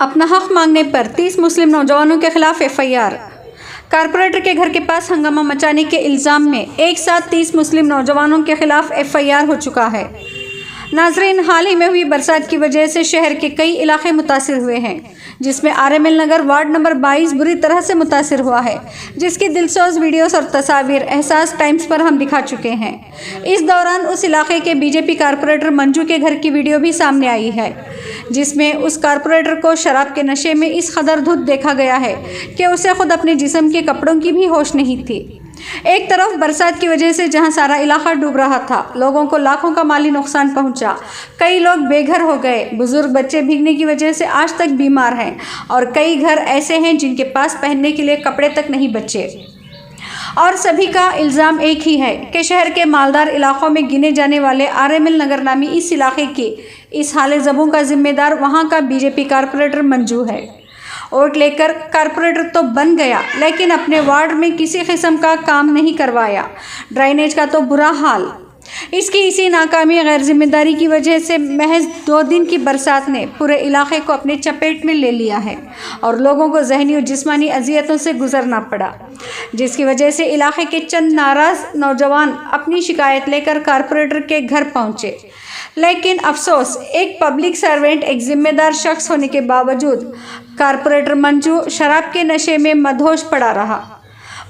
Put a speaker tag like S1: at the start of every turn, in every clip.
S1: अपना हक मांगने पर 30 मुस्लिम नौजवानों के खिलाफ एफआईआर। कारपोरेटर के घर के पास हंगामा मचाने के इल्ज़ाम में एक साथ 30 मुस्लिम नौजवानों के खिलाफ एफआईआर हो चुका है। नाजरीन, हाल ही में हुई बरसात की वजह से शहर के कई इलाके मुतासिर हुए हैं, जिसमें आरएमएल नगर वार्ड नंबर 22 बुरी तरह से मुतासिर हुआ है, जिसकी दिलसोज वीडियोस और तस्वीर एहसास टाइम्स पर हम दिखा चुके हैं। इस दौरान उस इलाके के बीजेपी कारपोरेटर मंजू के घर की वीडियो भी सामने आई है, जिसमें उस कारपोरेटर को शराब के नशे में इस कदर धुत देखा गया है कि उसे खुद अपने जिस्म के कपड़ों की भी होश नहीं थी। एक तरफ बरसात की वजह से जहां सारा इलाका डूब रहा था, लोगों को लाखों का माली नुकसान पहुंचा, कई लोग बेघर हो गए, बुजुर्ग बच्चे भीगने की वजह से आज तक बीमार हैं और कई घर ऐसे हैं जिनके पास पहनने के लिए कपड़े तक नहीं बचे। और सभी का इल्ज़ाम एक ही है कि शहर के मालदार इलाकों में गिने जाने वाले आरएमएल नगर नामी इस इलाके की इस हाल ज़बों का जिम्मेदार वहां का बीजेपी कारपोरेटर मंजू है। वोट लेकर कारपोरेटर तो बन गया, लेकिन अपने वार्ड में किसी किस्म का काम नहीं करवाया। ड्राइनेज का तो बुरा हाल। इसकी इसी नाकामी गैर जिम्मेदारी की वजह से महज 2 दिन की बरसात ने पूरे इलाके को अपने चपेट में ले लिया है और लोगों को जहनी और जिस्मानी अजियतों से गुजरना पड़ा, जिसकी वजह से इलाके के चंद नाराज नौजवान अपनी शिकायत लेकर कारपोरेटर के घर पहुंचे। लेकिन अफसोस, एक पब्लिक सर्वेंट, एक जिम्मेदार शख्स होने के बावजूद कारपोरेटर मंजू शराब के नशे में मदहोश पड़ा रहा।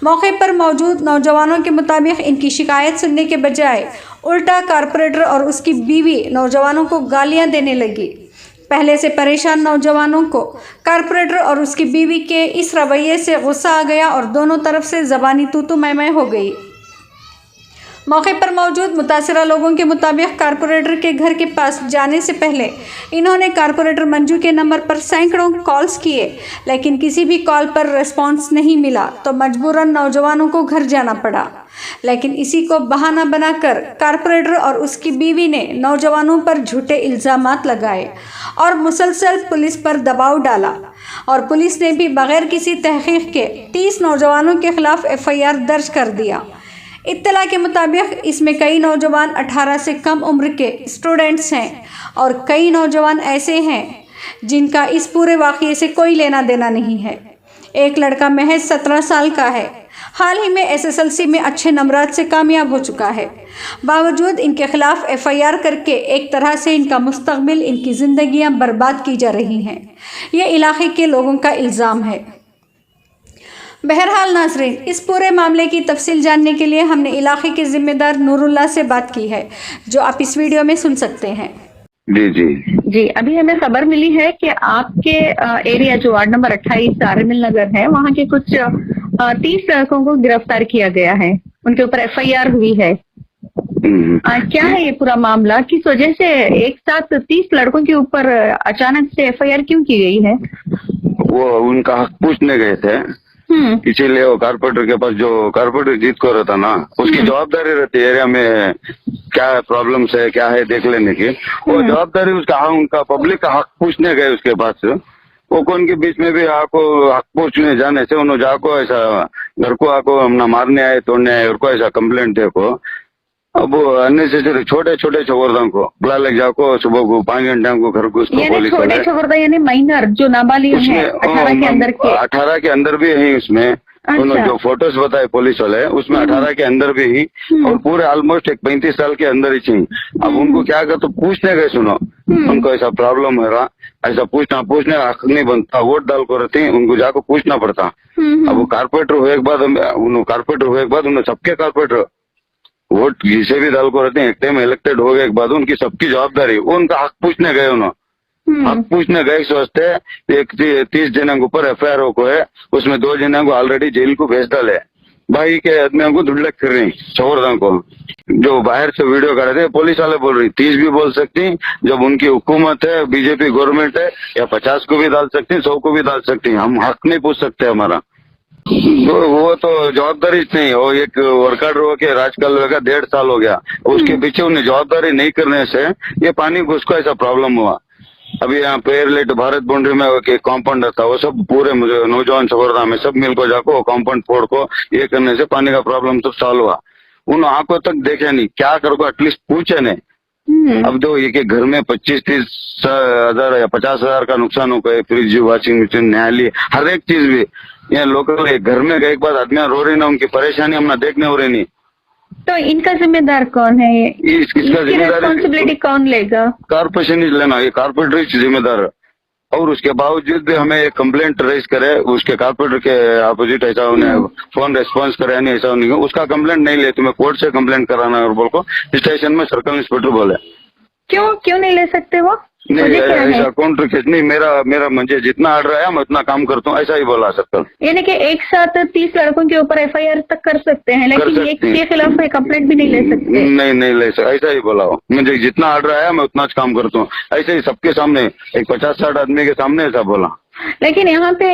S1: मौके पर मौजूद नौजवानों के मुताबिक इनकी शिकायत सुनने के बजाय उल्टा कारपोरेटर और उसकी बीवी नौजवानों को गालियां देने लगी। पहले से परेशान नौजवानों को कारपोरेटर और उसकी बीवी के इस रवैये से गुस्सा आ गया और दोनों तरफ से ज़बानी तू-तू मैं हो गई। मौके पर मौजूद मुतासिरा लोगों के मुताबिक कारपोरेटर के घर के पास जाने से पहले इन्होंने कारपोरेटर मंजू के नंबर पर सैकड़ों कॉल्स किए, लेकिन किसी भी कॉल पर रिस्पांस नहीं मिला तो मजबूरन नौजवानों को घर जाना पड़ा। लेकिन इसी को बहाना बनाकर कारपोरेटर और उसकी बीवी ने नौजवानों पर झूठे इल्ज़ामात लगाए और मुसलसल पुलिस पर दबाव डाला और पुलिस ने भी बगैर किसी तहकीक के 30 नौजवानों के खिलाफ एफआईआर दर्ज कर दिया। इत्तला के मुताबिक इसमें कई नौजवान 18 से कम उम्र के स्टूडेंट्स हैं और कई नौजवान ऐसे हैं जिनका इस पूरे वाक़ये से कोई लेना देना नहीं है। एक लड़का महज 17 साल का है, हाल ही में एसएसएलसी में अच्छे नंबरात से कामयाब हो चुका है। बावजूद इनके खिलाफ एफआईआर करके एक तरह से इनका मुस्तकबिल, इनकी ज़िंदगियां बर्बाद की जा रही हैं। ये इलाके के लोगों का इल्ज़ाम है। बहरहाल नाजरीन, इस पूरे मामले की तफसील जानने के लिए हमने इलाके के जिम्मेदार नूरुल्लाह से बात की है, जो आप इस वीडियो में सुन सकते हैं।
S2: जी, अभी हमें खबर मिली है कि आपके एरिया जो वार्ड नंबर 28 आरएमएल नगर है, वहाँ के कुछ 30 लड़कों को गिरफ्तार किया गया है, उनके ऊपर एफआईआर हुई है। क्या है ये पूरा मामला? किस वजह से एक साथ 30 लड़कों के ऊपर अचानक से एफआईआर क्यों की गई है?
S3: वो उनका हक पूछने गए थे, इसीलिए वो कारपोरेटर के पास, जो कारपोरेटर जीत को रहता ना, उसकी जवाबदारी रहती है एरिया में क्या प्रॉब्लम्स है, क्या है देख लेने की। वो जवाबदारी उसका, उनका पब्लिक का हक पूछने गए उसके पास। वो कौन के बीच में भी आपको हक पूछने जाने से उन्होंने जाको ऐसा घर को आको हमने मारने आए, तोड़ने आए, और को ऐसा कंप्लेंट देखो। अब अननेसेसरी छोटे छोटे छोरदां को बुला ले जाको, सुबह को 5 घंटे को घर को उसको पुलिस
S2: छोटे छोरदा यानी माइनर जो नाबालिग है 18 के अंदर के,
S3: 18 के अंदर भी है उसमें। उन्होंने जो फोटोज बताए पुलिस वाले, उसमें 18 के अंदर भी ही और पूरे ऑलमोस्ट एक 35 साल के अंदर ही चाहिए। अब उनको क्या कर, तो पूछने गए, सुनो उनको ऐसा प्रॉब्लम है रहा, ऐसा पूछने का हक नहीं बनता, वोट डाल को रहते हैं, उनको जाकर पूछना पड़ता। अब वो कारपोरेटर हुए के बाद, उन्होंने सबके कारपोरेटर वोट जिसे भी दल को रहते हैं, एक टाइम इलेक्टेड हो गए के बाद उनकी सबकी जवाबदारी, उनका हक पूछने गए। उन्होंने हक पूछने गए सोचते एक 30 जनों के ऊपर एफआईआर को है, उसमें 2 जनों को ऑलरेडी जेल को भेज डाले, बाकी के आदमियों को धुड़लक कर रही छोरदां को। जो बाहर से वीडियो कर रहे थे, पुलिस वाले बोल रही 30 भी बोल सकती, जब उनकी हुकूमत है, बीजेपी गवर्नमेंट है, या 50 को भी डाल सकती, 100 को भी डाल सकती, हम हक नहीं पूछ सकते हमारा। तो वो तो जवाबदारी नहीं, वो एक वर्कर हो के राजकाल का 1.5 साल हो गया, उसके पीछे उन्हें जवाबदारी नहीं करने से ये पानी घुस को ऐसा प्रॉब्लम हुआ। अभी यहाँ पेरलेट भारत बाउंड्री में एक कॉम्पाउंड था, वो सब पूरे मुझे नौजवान सफरदा में सब मिल को जाको कॉम्पाउंड फोड़ को ये करने से पानी का प्रॉब्लम सब सॉल्व हुआ। उन आंखों तक देखे नहीं, क्या करो एटलीस्ट पूछे नहीं। अब दो एक एक घर में 25-30 हजार या 50,000 का नुकसान हो गए, फ्रिज, वॉशिंग मशीन, न्यायालय, हर एक चीज भी यहाँ लोकल घर में एक बार आदमी रो रही ना, उनकी परेशानी हम ना देखने हो रही नहीं।
S2: तो इनका जिम्मेदार कौन है?
S3: इसका
S2: रिस्पॉन्सिबिलिटी कौन लेगा?
S3: कारपोरेशन ही लेना, ये कारपोरेटर ही जिम्मेदार है। और उसके बावजूद भी हमें एक कंप्लेंट रेज करे, उसके कारपोरेटर के अपोजिट ऐसा उन्हें फोन रेस्पॉन्स करे नहीं, ऐसा नहीं, उसका कंप्लेंट नहीं ले, तुम्हें कोर्ट से कंप्लेंट कराना है। और बोल को स्टेशन में सर्कल इंस्पेक्टर बोले
S2: क्यों नहीं ले सकते वो?
S3: नहीं, ऐसा काउंटर केस नहीं, मेरा मुझे जितना ऑर्डर आया मैं उतना काम करता हूँ, ऐसा ही बोला सर्कल।
S2: यानी कि एक साथ 30 लड़कों के ऊपर FIR तक कर सकते हैं, लेकिन एक के खिलाफ कंप्लेंट भी नहीं ले सकते?
S3: नहीं ले सकते, ऐसा ही बोला हो। मुझे जितना ऑर्डर आया मैं उतना काम करता हूँ, ऐसे ही सबके सामने, एक 50-60 आदमी के सामने ऐसा बोला।
S2: लेकिन यहाँ पे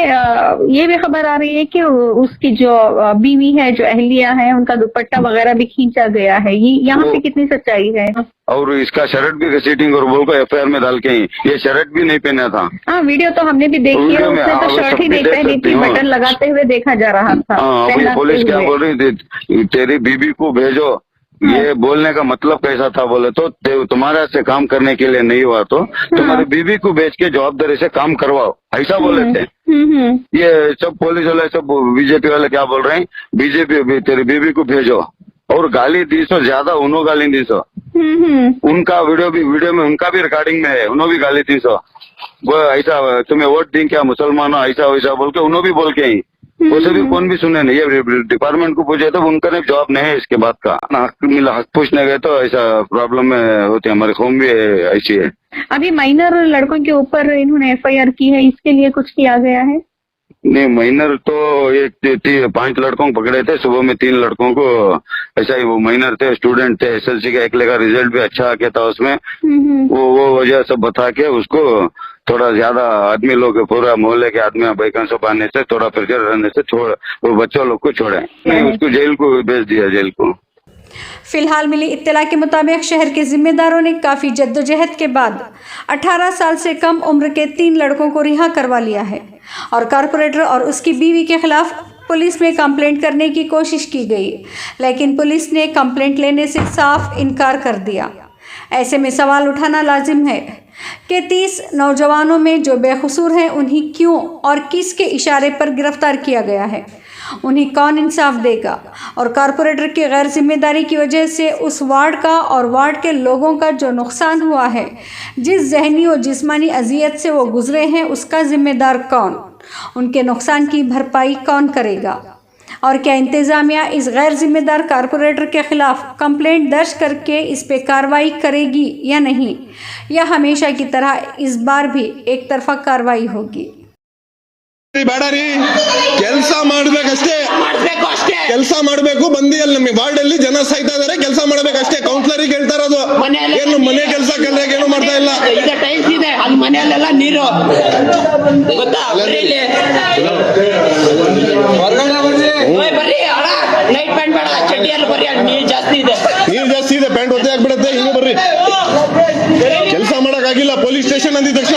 S2: ये भी खबर आ रही है कि उसकी जो बीवी है, जो अहलिया है, उनका दुपट्टा वगैरह भी खींचा गया है। ये यहाँ पे कितनी सच्चाई है?
S3: और इसका शर्ट भी घसीटिंग और बोल को FIR में डाल के ही, ये शर्ट भी नहीं पहना था।
S2: हाँ, वीडियो तो हमने भी देखी है, उसने तो शर्ट ही नहीं पहनी थी, बटन लगाते हुए देखा जा रहा था।
S3: पुलिस क्या बोल रही थी, तेरी बीबी को भेजो। ये बोलने का मतलब कैसा था, बोले तो तुम्हारे से काम करने के लिए नहीं हुआ तो तुम्हारी बीबी को भेज के जवाबदारी से काम करवाओ, ऐसा बोले थे। ये सब पुलिस वाले, सब बीजेपी वाले क्या बोल रहे हैं, बीजेपी तेरी बीबी को भेजो, और गाली दी सो ज्यादा, उन्होंने गाली दी सो। उनका वीडियो में उनका भी रिकॉर्डिंग में है, उन्होंने भी गाली दी सो, वो ऐसा तुम्हें वोट दी क्या मुसलमानों, ऐसा वैसा बोल के उन्होंने भी बोल के ही, उसे भी कौन भी सुने नहीं। ये डिपार्टमेंट को पूछे तो उनका भी जवाब नहीं है इसके बाद का। हक मिला, हक पूछने गए तो ऐसा प्रॉब्लम में होती है, हमारी कौम भी ऐसी है।
S2: अभी माइनर लड़कों के ऊपर इन्होंने FIR की है, इसके लिए कुछ किया गया है?
S3: नहीं, माइनर तो एक 5 लड़कों को पकड़े थे, सुबह में 3 लड़कों को, ऐसा ही वो माइनर थे, स्टूडेंट थे, SSLC का एक का रिजल्ट भी अच्छा आ गया था उसमें, वो वजह सब बता के उसको थोड़ा ज्यादा आदमी लोग, पूरा मोहल्ले के आदमी बैकन सब आने से, थोड़ा प्रेशर रहने से वो बच्चों लोग को छोड़े, नहीं उसको जेल को भेज दिया, जेल को।
S1: फिलहाल मिली इत्तला के मुताबिक शहर के जिम्मेदारों ने काफ़ी जद्दोजहद के बाद 18 साल से कम उम्र के 3 लड़कों को रिहा करवा लिया है और कारपोरेटर और उसकी बीवी के खिलाफ पुलिस में कंप्लेंट करने की कोशिश की गई, लेकिन पुलिस ने कंप्लेंट लेने से साफ इनकार कर दिया। ऐसे में सवाल उठाना लाजिम है कि 30 नौजवानों में जो बेकसूर हैं उन्हें क्यों और किसके इशारे पर गिरफ्तार किया गया है, उन्हें कौन इंसाफ देगा, और कारपोरेटर की गैर जिम्मेदारी की वजह से उस वार्ड का और वार्ड के लोगों का जो नुकसान हुआ है, जिस जहनी और जिस्मानी अजियत से वो गुजरे हैं, उसका जिम्मेदार कौन, उनके नुकसान की भरपाई कौन करेगा, और क्या इंतज़ामिया इस गैर जिम्मेदार कारपोरेटर के खिलाफ कंप्लेंट दर्ज करके इस पे कार्रवाई करेगी या नहीं, या हमेशा की तरह इस बार भी एक तरफा कार्रवाई होगी।
S4: ಬೇಡ ರೀ, ಕೆಲಸ ಮಾಡ್ಬೇಕಷ್ಟೇ, ಕೆಲಸ ಮಾಡ್ಬೇಕು। ಬಂದಿ ಅಲ್ಲಿ ನಮಗೆ ವಾರ್ಡ್ ಅಲ್ಲಿ ಜನ ಸಾಯ್ತಾ ಇದಾರೆ, ಕೆಲಸ ಮಾಡ್ಬೇಕಷ್ಟೇ। ಕೌನ್ಸಿಲರ್ ಹೇಳ್ತಾ ಇರೋದು ಏನು ಮನೆ ಕೆಲಸ ಕಲ್ಯಾಗ ಏನು ಮಾಡ್ತಾ ಇಲ್ಲ,
S5: ಟೈಲ್ಸ್ ಇದೆ ಅಲ್ಲಿ ಮನೆಯಲ್ಲೆಲ್ಲ ನೀರು ಗೊತ್ತಾ, ಬರ್ರಿ ನೈಟ್ ಪ್ಯಾಂಟ್ ಬೇಡ, ಚಡ್ಡಿಯಲ್ಲಿ ಬರ್ರಿ, ಅಲ್ಲಿ ನೀರು ಜಾಸ್ತಿ ಇದೆ,
S4: ಪ್ಯಾಂಟ್ ಒತ್ತೆ ಆಗ್ಬಿಡತ್ತೆ, ಹಿಂಗೆ ಬರ್ರಿ। ಕೆಲಸ ಮಾಡಕ್ ಆಗಿಲ್ಲ, ಪೊಲೀಸ್ ಸ್ಟೇಷನ್ ಅಂದಿದ ತಕ್ಷಣ